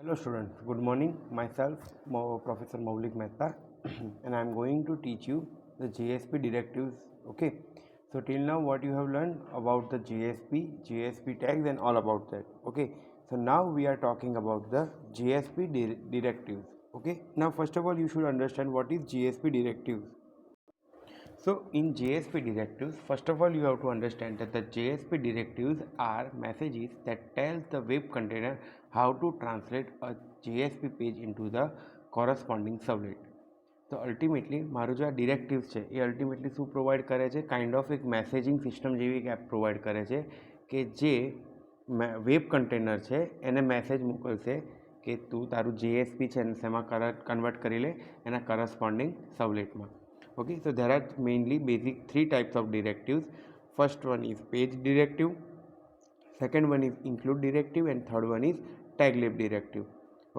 Hello students, good morning. Myself, Professor Maulik Mehta, and I am going to teach you the JSP directives. Okay, so till now what you have learned about the JSP tags and all about that. Okay, so now we are talking about the JSP directives. Okay, now first of all you should understand what is JSP directives. So in JSP directives, first of all you have to understand that the JSP directives are messages that tells the web container how to translate a JSP page into the corresponding servlet. તો ultimately મારું જે આ ડિરેક્ટિવ્સ છે એ ultimately શું provide કરે છે, kind of એક messaging system જેવી એક એપ પ્રોવાઈડ કરે છે કે જે વેબ કન્ટેનર છે એને મેસેજ મોકલશે કે તું તારું JSP છે એમાં કન્વર્ટ કરી લે એના corresponding સર્વલેટમાં. Okay, so there are mainly basic three types of directives. First one is page directive, second one is include directive, and third one is tag lib directive.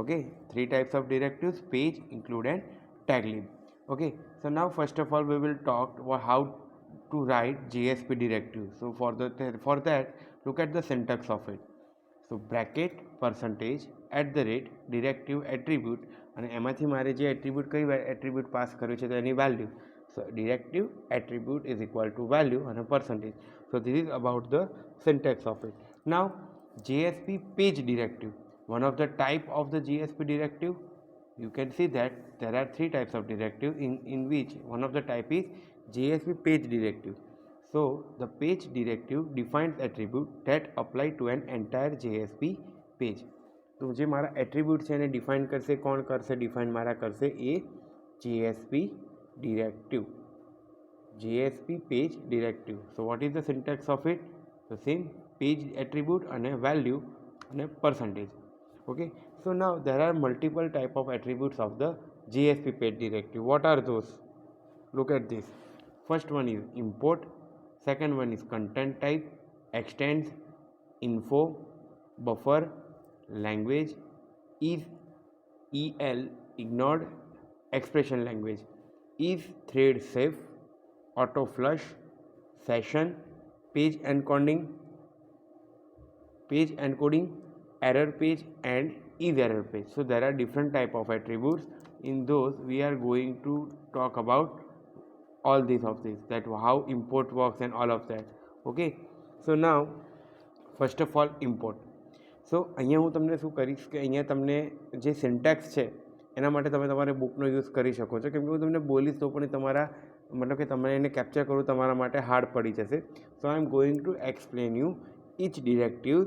Okay, three types of directives: page, include, and tag lib. Okay, so now first of all we will talk about how to write JSP directive. So for that look at the syntax of it. So bracket percentage at the rate directive attribute અને એમાંથી મારે જે attribute કઈ attribute pass કર્યું છે તો એની value. So directive attribute is equal to value and a percentage. So this is about the syntax of it. Now JSP page directive, one of the type of the JSP directive. You can see that there are three types of directive in which one of the type is JSP page directive. So the page directive defines attribute that apply to an entire JSP page. तो જે મારા attribute છે એને define કરશે, કોણ કરશે define મારા કરશે એ JSP directive, JSP page directive. So what is the syntax of it? The same page attribute and a value and a percentage. Okay, so now there are multiple type of attributes of the JSP page directive. What are those? Look at this. First one is import, second one is content type, extends, info, buffer, language, is el ignored, expression language, is thread safe, auto flush, session, page encoding, error page, and is error page. So there are different type of attributes. In those we are going to talk about all these of this, that how import works and all of that. Okay, so now first of all import. સો અહીંયા હું તમને શું કરીશ કે અહીંયા તમને જે syntax છે એના માટે તમે તમારે બુકનો યુઝ કરી શકો છો, કેમ કે હું તમને બોલીશ તો પણ તમારા મતલબ કે તમારે એને કેપ્ચર કરવું તમારા માટે હાર્ડ પડી જશે. So I am going to explain you each directive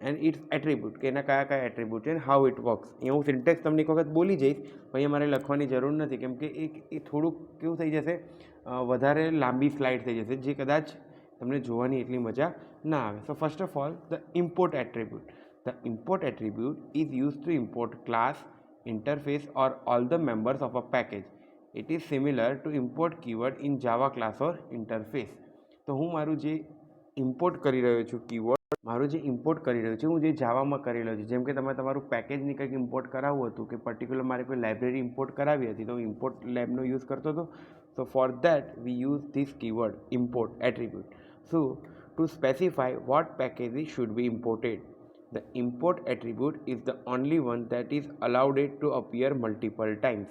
and its attribute, કે એના કયા કયા એટ્રીબ્યુટ છે એન્ડ હાઉ ઇટ વર્ક્સ. અહીંયા હું સિન્ટેક્સ તમને એક વખત બોલી જઈશ, પણ અહીંયા મારે લખવાની જરૂર નથી, કેમ કે એ થોડુંક કેવું થઈ જશે, વધારે લાંબી સ્લાઇડ થઈ જશે, જે કદાચ તમને જોવાની એટલી મજા ના આવે. So first of all the import attribute. The import attribute is use two import class, interface or all the members of a package. It is similar to import keyword in Java class or interface. તો હું મારું જે import કરી રહ્યો છું keyword, મારું જે import કરી રહ્યો છું હું જે જાવામાં કરી રહ્યો છું, જેમ કે તમે તમારું પેકેજની કંઈક ઇમ્પોર્ટ કરાવવું હતું કે પર્ટિક્યુલર મારે કોઈ લાઇબ્રેરી ઇમ્પોર્ટ કરાવી હતી તો હું ઇમ્પોર્ટ લેબનો યુઝ કરતો હતો. So for that we use this keyword import attribute. So to specify what packages should be imported, the import attribute is the only one that is allowed it to appear multiple times.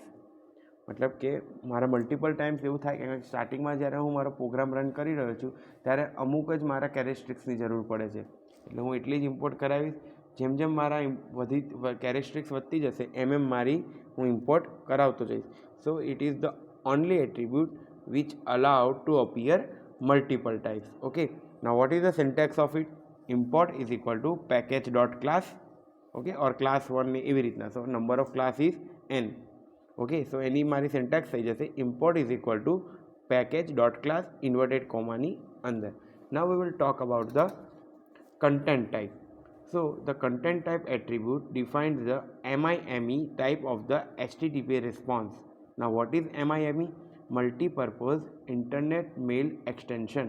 મતલબ કે મારા multiple times એવું થાય કે સ્ટાર્ટિંગમાં જ્યારે હું મારો પ્રોગ્રામ રન કરી રહ્યો છું ત્યારે અમુક જ મારા કેરેક્ટરિસ્ટિક્સની જરૂર પડે છે, એટલે હું એટલી જ ઇમ્પોર્ટ કરાવીશ. જેમ જેમ મારા કેરેક્ટરિસ્ટિક્સ વધતી જશે એમ મારી હું ઇમ્પોર્ટ કરાવતો જઈશ. So it is the only attribute which allowed two appear multiple types. Okay, now what is the syntax of it? Import is equal to package dot class, okay, or class 1 ને એવી રીતના. So number of class is n. Okay, so એની મારી syntax થઈ જશે import is equal to package dot class inverted comma ની અંદર. Now we will talk about the content type. So the content type attribute defines the MIME type of the HTTP response. Now what is MIME? Multipurpose internet mail extension.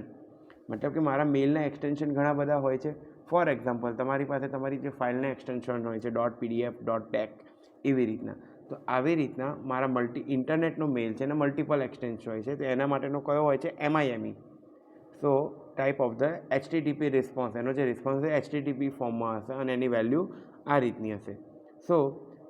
મતલબ કે મારા મેલના extension ઘણા બધા હોય છે. For example તમારી પાસે તમારી જે ફાઇલના એક્સટેન્શન હોય છે .pdf .tex એવી રીતના, તો આવી રીતના મારા ઇન્ટરનેટનો મેલ છે અને મલ્ટિપલ એક્સટેન્શન હોય છે, તો એના માટેનો કયો હોય છે MIME. So type of the HTTP response, એનો જે રિસ્પોન્સ છે HTTP ફોર્મમાં હશે અને એની વેલ્યુ આ રીતની હશે. So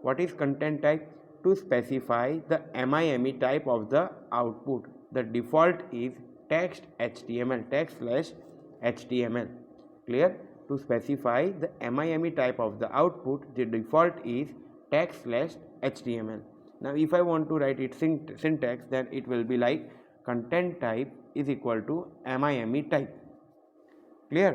what is content type? To specify the MIME type of the output, the default is text HTML, text/HTML. Clear? To specify the MIME type of the output, the default is text/HTML. Now if I want to write its syntax, then it will be like content type is equal to MIME type. Clear?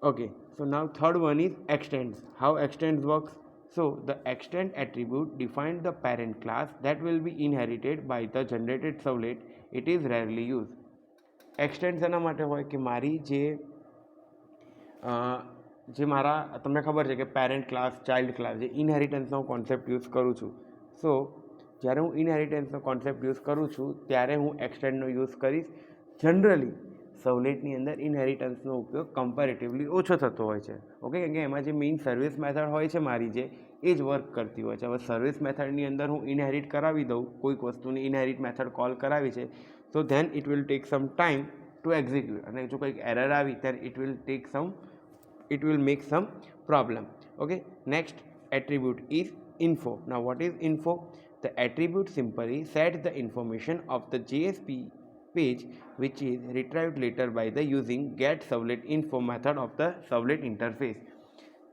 Okay, so now third one is extends. How extends works? So the extend attribute defines the parent class that will be inherited by the generated servlet. It is rarely used. Extends એના માટે હોય કે મારી જે મારા તમને ખબર છે કે પેરેન્ટ ક્લાસ, ચાઇલ્ડ ક્લાસ, જે ઇનહેરિટન્સનો કોન્સેપ્ટ યુઝ કરું છું. સો જ્યારે હું ઇનહેરિટન્સનો કોન્સેપ્ટ યુઝ કરું છું ત્યારે હું એક્સટેન્ડનો યુઝ કરીશ. જનરલી સર્વલેટની અંદર ઇનહેરિટન્સનો ઉપયોગ કમ્પેરેટિવલી ઓછો થતો હોય છે. ઓકે, કેમ કે એમાં જે મેઇન સર્વિસ મેથડ હોય છે મારી જે, એ જ વર્ક કરતી હોય છે. હવે સર્વિસ મેથડની અંદર હું ઇનહેરિટ કરાવી દઉં, કોઈક વસ્તુની ઇનહેરિટ મેથડ કોલ કરાવી છે, so then it will take some time to execute, અને જો કંઈક એરર આવી then it will make some problem. Okay, next attribute is info. Now what is info? The attribute simply sets the information of the JSP page which is retrieved later by the using get servlet info method of the servlet interface.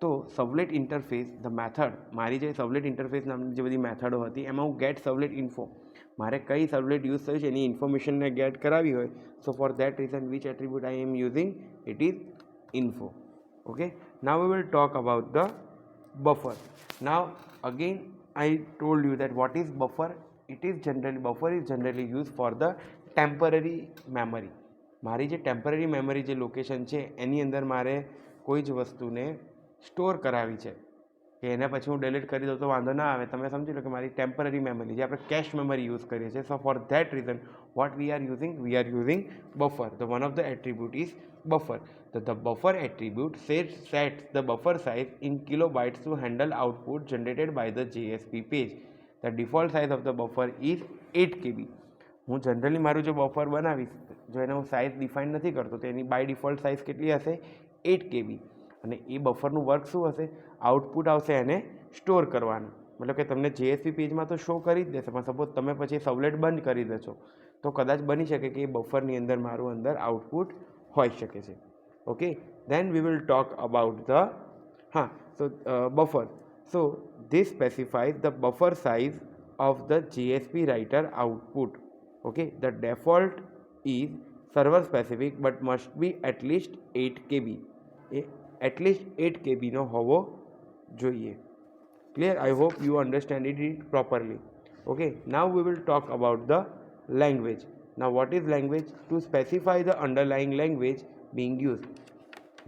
તો સર્વલેટ interface, the method, મારી જે સર્વલેટ interface નામની જે બધી મેથડો હતી એમાં હું gate સર્વલેટ info, મારે કઈ સર્વલેટ યુઝ થયું છે એની ઇન્ફોર્મેશનને ગેટ કરાવી હોય, so for that reason which attribute I am using, it is info. Okay, now we will talk about the buffer. Now again I told you that what is buffer? Buffer is generally used for the temporary memory. મારી જે temporary memory જે location છે એની અંદર મારે કોઈ જ વસ્તુને store કરાવી છે કે એને પછી હું ડિલીટ કરી દઉં તો વાંધો ના આવે. તમે સમજી લો કે મારી ટેમ્પરરી મેમરી જે આપણે કેશ મેમરી યુઝ કરીએ છીએ. So for that reason what we are using buffer. The one of the attribute is buffer. The buffer attribute sets the buffer size in kilobytes to handle output generated by the JSP page. The default size of the buffer is 8 KB. હું generally મારું જો buffer બનાવીશ, જો એને હું size define નથી કરતો તો એની બાય ડિફોલ્ટ સાઇઝ કેટલી હશે? 8 KB. અને એ બફરનું વર્ક શું હશે? આઉટપુટ આવશે એને સ્ટોર કરવાનું. મતલબ કે તમને JSP પેજમાં તો શો કરી જ દેશે, પણ સપોઝ તમે પછી સર્વલેટ બંધ કરી દેશો તો કદાચ બની શકે કે એ બફરની અંદર મારું અંદર આઉટપુટ હોઈ શકે છે. Okay, then we will talk about the buffer. So this specifies the buffer size of the JSP writer output. Okay, the default is server specific but must be at least 8 KB. At least 8 KB નો હોવો જોઈએ. Clear? I hope you understand it properly. Okay, now we will talk about the language. Now what is language? To specify the underlying language being used.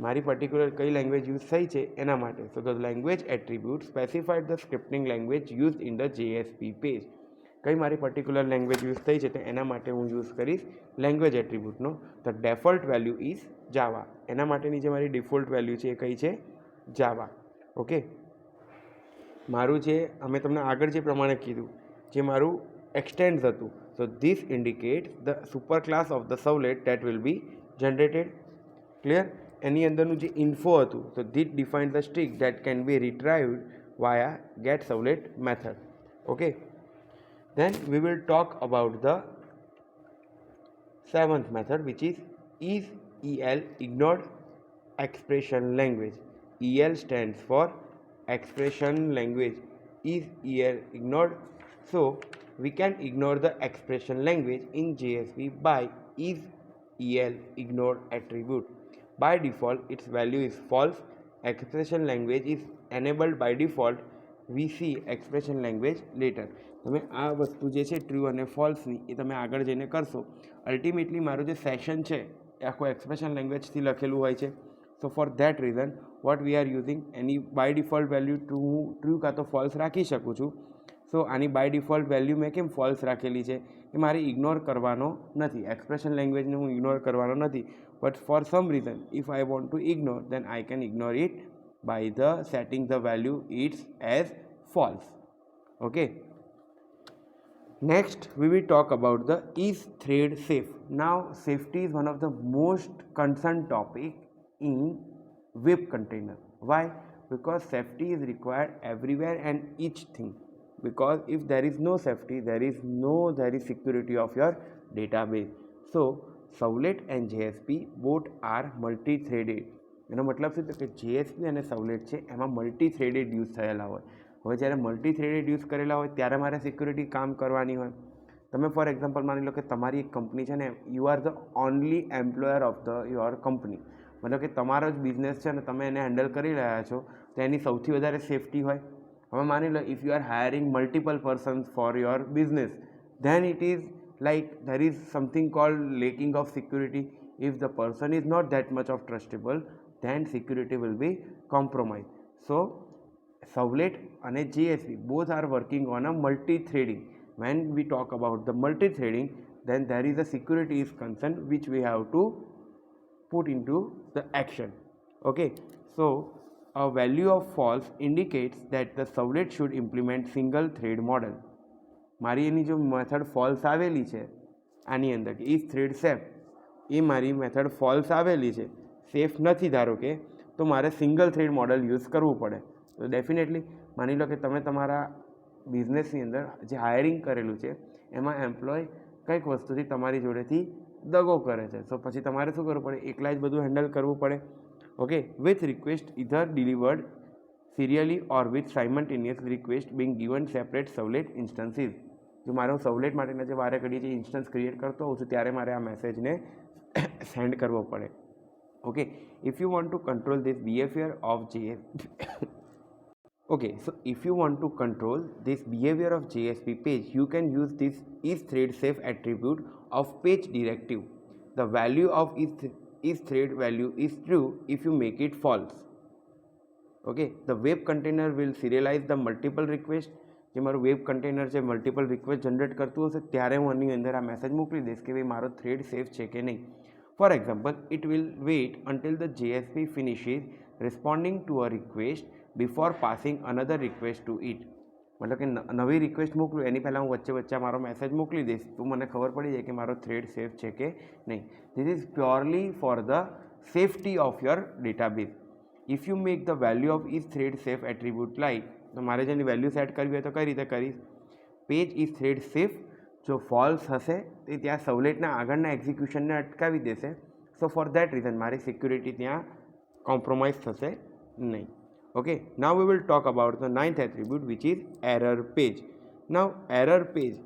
મારી particular કઈ language use થઈ છે એના માટે. So the language attribute specified the scripting language use in the JSP page. કઈ મારી particular language use થઈ છે તો એના માટે હું યુઝ કરીશ લેંગ્વેજ એટ્રીબ્યુટનો. ધ ડેફોલ્ટ વેલ્યુ ઇઝ જાવા. એના માટેની જે મારી ડિફોલ્ટ વેલ્યુ છે એ કઈ છે? જાવા. ઓકે, મારું જે અમે તમને આગળ જે પ્રમાણે કીધું, જે મારું એક્સટેન્ડ્સ હતું, so this indicates the super class of the servlet that will be generated. Clear? એની અંદરનું જે ઇન્ફો હતું, તો it define the string that can be retrieved via get servlet method. Okay, then we will talk about the seventh method which is EL ignored expression language. EL stands for expression language. Is EL ignored? So we can ignore the expression language in JSP by is EL ignored attribute. By default its value is false. Expression language is enabled by default. We see expression language later. તમે આ વસ્તુ જે છે true અને ફોલ્સની એ તમે આગળ જઈને કરશો. અલ્ટિમેટલી મારું જે સેશન છે એ આખું એક્સપ્રેશન લેંગ્વેજથી લખેલું હોય છે. So for that reason what we are using, એની બાય ડિફોલ્ટ વેલ્યુ ટ્રુ કાં તો ફોલ્સ રાખી શકું છું. સો આની બાય ડિફોલ્ટ વેલ્યુ મેં કેમ ફોલ્સ રાખેલી છે? એ મારે ઇગ્નોર કરવાનો નથી, એક્સપ્રેશન લેંગ્વેજને હું ઇગ્નોર કરવાનો નથી. But for some reason if I want to ignore then I can ignore it by the setting the value it's as false. Okay, Next, we will talk about the is thread safe. Now, safety is one of the most concerned topic in web container. Why? Because safety is required everywhere and each thing. Because if there is no safety, there is security of your database. So, Sowlet and JSP both are multi-threaded. એનો મતલબ શું છે કે JSP અને Sowlet છે એમાં multi-threaded use થયેલા હોય. હવે જ્યારે મલ્ટી-થ્રેડેડ યુઝ કરેલા હોય ત્યારે મારે સિક્યુરિટી કામ કરવાની હોય. તમે ફોર એક્ઝામ્પલ માની લો કે તમારી એક કંપની છે ને, you are the only employer of the your company, મતલબ કે તમારો જ બિઝનેસ છે ને તમે એને હેન્ડલ કરી રહ્યા છો, તો એની સૌથી વધારે સેફટી હોય. હવે માની લો if you are hiring multiple persons for your business, then it is like there is something called lacking of security. If the person is not that much of trustable, then security will be compromised. So Sowlet and JSP both are working on a multi-threading. When we talk about the multi-threading, then there is a security is concerned which we have to put into the action. Okay, so a value of false indicates that the Sowlet should implement single thread model. મારી એની જો method false આવેલી છે આની અંદર કે if thread safe, એ મારી method false આવેલી છે, સેફ નથી ધારો કે, તો મારે સિંગલ થ્રેડ મોડલ યુઝ કરવું પડે. તો ડેફિનેટલી માની લો કે તમે તમારા બિઝનેસની અંદર જે હાયરિંગ કરેલું છે એમાં એમ્પ્લોય કંઈક વસ્તુથી તમારી જોડેથી દગો કરે છે, તો પછી તમારે શું કરવું પડે, એકલા જ બધું હેન્ડલ કરવું પડે. Okay, with request either delivered serially or with simultaneous request being given separate servlet instances. જો મારો સવલેટ માટેના જે વારે ઘડીએ જે ઇન્સ્ટન્સ ક્રિએટ કરતો હોઉં છું ત્યારે મારે આ મેસેજને સેન્ડ કરવો પડે. Okay, if you want to control this behaviour of Okay, so if you want to control this behavior of JSP page, you can use this is thread safe attribute of page directive. The value of is thread value is true if you make it false. Okay, the web container will serialize the multiple request. જે મારું web container છે multiple request generate કરતું હશે ત્યારે હું આની અંદર આ મેસેજ મોકલી દઈશ કે ભાઈ મારો થ્રેડ સેફ છે કે નહીં. For example, it will wait until the JSP finishes responding to a request before passing another request to it. મતલબ કે નવી રિક્વેસ્ટ મોકલું એની પહેલાં હું વચ્ચે મારો મેસેજ મોકલી દઈશ તો મને ખબર પડી જાય કે મારો થ્રેડ સેફ છે કે નહીં. This is purely for the safety of your database. If you make the value of is thread safe attribute like, તો મારે જેની વેલ્યુ સેટ કરવી હોય તો કઈ રીતે કરીશ, પેજ ઇઝ થ્રેડ સેફ જો ફોલ્સ હશે તે ત્યાં સવલેટના આગળના એક્ઝિક્યુશનને અટકાવી દેશે. સો ફોર દેટ રીઝન મારી સિક્યુરિટી ત્યાં કોમ્પ્રોમાઇઝ થશે નહીં. Okay, now we will talk about the ninth attribute, which is error page. Now error page,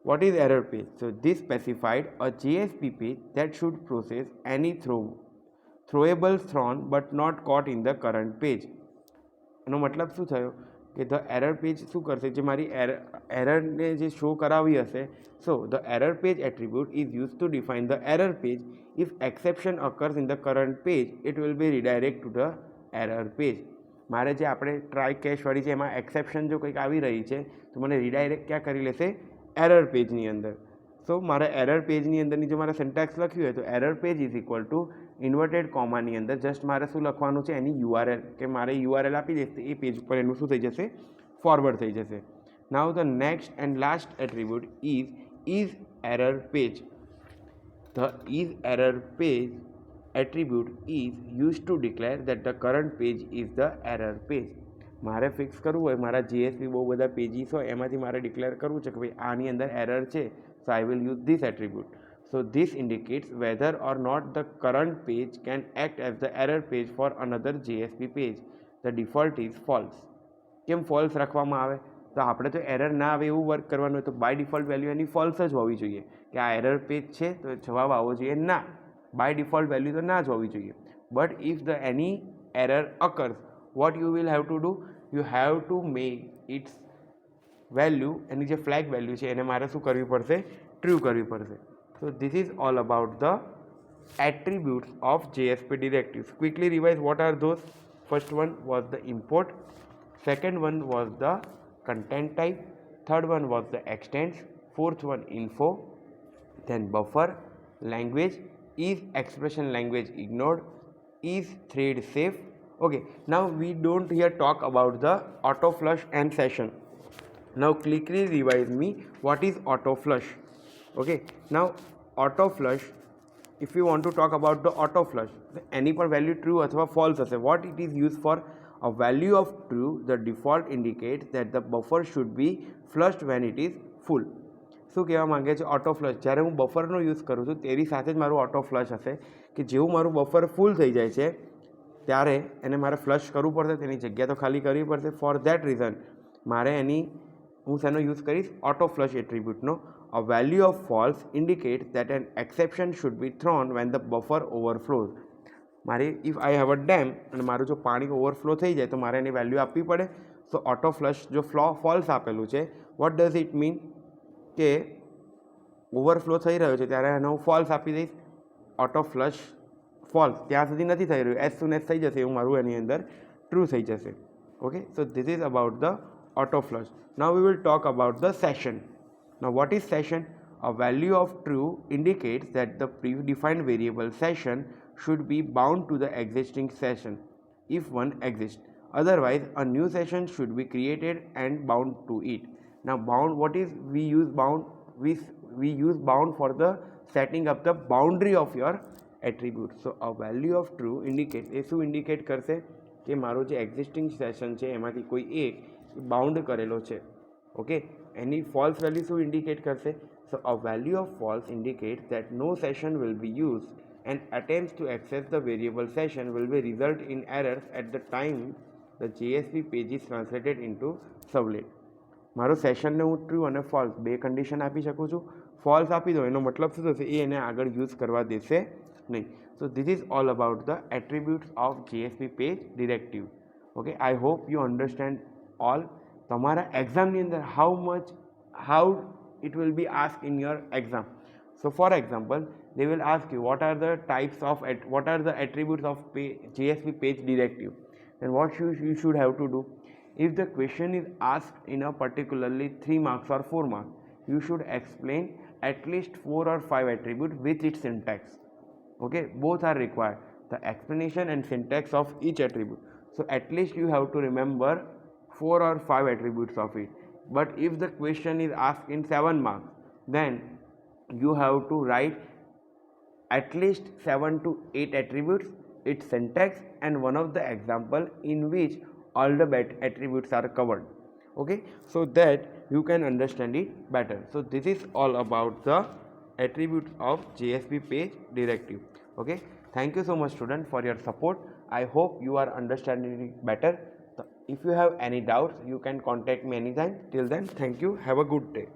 what is error page? So this specified a JSP page that should process any throwable thrown but not caught in the current page. એનો મતલબ શું થયો કે the error page શું કરશે, જે મારી એરરને જે શો કરાવી હશે. So the error page attribute is use to define the error page. If exception occurs in the current page, it will be redirect to the error page. મારે જે આપણે ટ્રાય કેશવાળી છે એમાં એક્સેપ્શન જો કંઈક આવી રહી છે તો મને રિડાયરેક્ટ ક્યાં કરી લેશે, એરર પેજની અંદર. સો મારે એરર પેજની અંદરની જો મારે સિન્ટેક્સ લખ્યું હોય તો error page is equal to inverted કોમાની અંદર જસ્ટ મારે શું લખવાનું છે, એની યુઆરએલ, કે મારે યુઆરએલ આપી દઈશ તો એ પેજ ઉપર એનું શું થઈ જશે, ફોરવર્ડ થઈ જશે. નાઉ the next and last attribute is error page. The is error page attribute is used to declare that the current page is the error page. મારે ફિક્સ કરવું હોય, મારા જીએસપી બહુ બધા પેજીસ હોય એમાંથી મારે ડિક્લેર કરવું છે કે ભાઈ આની અંદર એરર છે, so I will use this attribute. So this indicates whether or not the current page can act as the error page for another JSP page. The default is false. કેમ false રાખવામાં આવે, તો આપણે તો error ના આવે એવું work કરવાનું હોય તો બાય ડિફોલ્ટ વેલ્યુ એની ફોલ્સ જ હોવી જોઈએ કે આ એરર પેજ છે તો જવાબ આવવો જોઈએ ના, બાય ડિફોલ્ટ વેલ્યુ તો ના જ હોવી જોઈએ. But if the any error occurs, what you will have to do, you have to make its value, any જે ફ્લેગ વેલ્યુ છે એને મારે શું કરવી પડશે, ટ્રુ કરવી પડશે. So this is all about the attributes of JSP directives. Quickly revise what are those. First one was the import, second one was the content type, third one was the extents, fourth one info, then buffer, language, is expression language ignored, is thread safe. Okay, now we don't here talk about the auto flush and session. Now quickly revise me what is auto flush. Okay, now auto flush, if you want to talk about the auto flush, any पर value true अथवा false हसे, what it is used for? A value of true, the default indicates that the buffer should be flushed when it is full. શું કહેવા માંગે છે? Auto flush. જ્યારે હું બફરનો use કરું છું તેની સાથે જ મારું ઓટો ફ્લશ હશે કે જેવું મારું બફર ફૂલ થઈ જાય છે ત્યારે એને મારે ફ્લશ કરવું પડશે, તેની જગ્યા તો ખાલી કરવી પડશે. ફોર ધેટ રીઝન મારે એની હું શેનો યુઝ કરીશ? ઓટો ફ્લશ એટ્રીબ્યુટનો. A value of false indicate that an exception should be thrown when the buffer overflows. મારી if I have a dam અને મારું જો પાણી ઓવરફ્લો થઈ જાય તો મારે એની વેલ્યુ આપવી પડે. સો ઓટો ફ્લશ જો ફોલ્સ આપેલું છે, વોટ ડઝ ઇટ મીન કે ઓવરફ્લો થઈ રહ્યો છે ત્યારે એને હું ફોલ્સ આપી દઈશ. ઓટો ફ્લશ ફોલ્સ ત્યાં સુધી નથી થઈ રહ્યું, એઝ સુન એઝ થઈ જશે એવું મારું એની અંદર ટ્રુ થઈ જશે. Okay, so this is about the auto flush. Now we will talk about the session. Now what is session? A value of true indicates that the predefined variable session should be bound to the existing session if one exists. Otherwise, a new session should be created and bound to it. Now bound, what is we use bound? We use bound for the setting up the boundary of your attribute. So a value of true indicates, એ શું indicate કરશે કે મારો જે existing session છે એમાંથી કોઈ એક bound કરેલો છે. ઓકે, એની ફોલ્સ વેલ્યુ શું ઇન્ડિકેટ કરશે? So a value of false indicate that no session will be use and attempts to access the variable session will be result in errors at the time the JSP page is translated into servlet. મારો સેશનને હું true અને false બે condition આપી શકું છું. False આપી દો એનો મતલબ શું થશે? એ એને આગળ યુઝ કરવા દેશે નહીં. So this is all about the attributes of JSP page directive. Okay, I hope you understand all. તમારા એક્ઝામની અંદર how it will be asked in your exam. So for example, they will ask you what are the attributes of JSP page directive. Then what you should have to do? If the question is asked in a particularly 3 marks or 4 marks, you should explain at least 4 or 5 attributes with its syntax. Okay, both are required, the explanation and syntax of each attribute. So at least you have to remember 4 or 5 attributes of it. But if the question is asked in 7 marks, then you have to write at least 7 to 8 attributes, its syntax, and one of the example in which all the attributes are covered. Okay, so that you can understand it better. So this is all about the attributes of JSP page directive. Okay, thank you so much student for your support. I hope you are understanding it better. If you have any doubts, you can contact me anytime. Till then, thank you. Have a good day.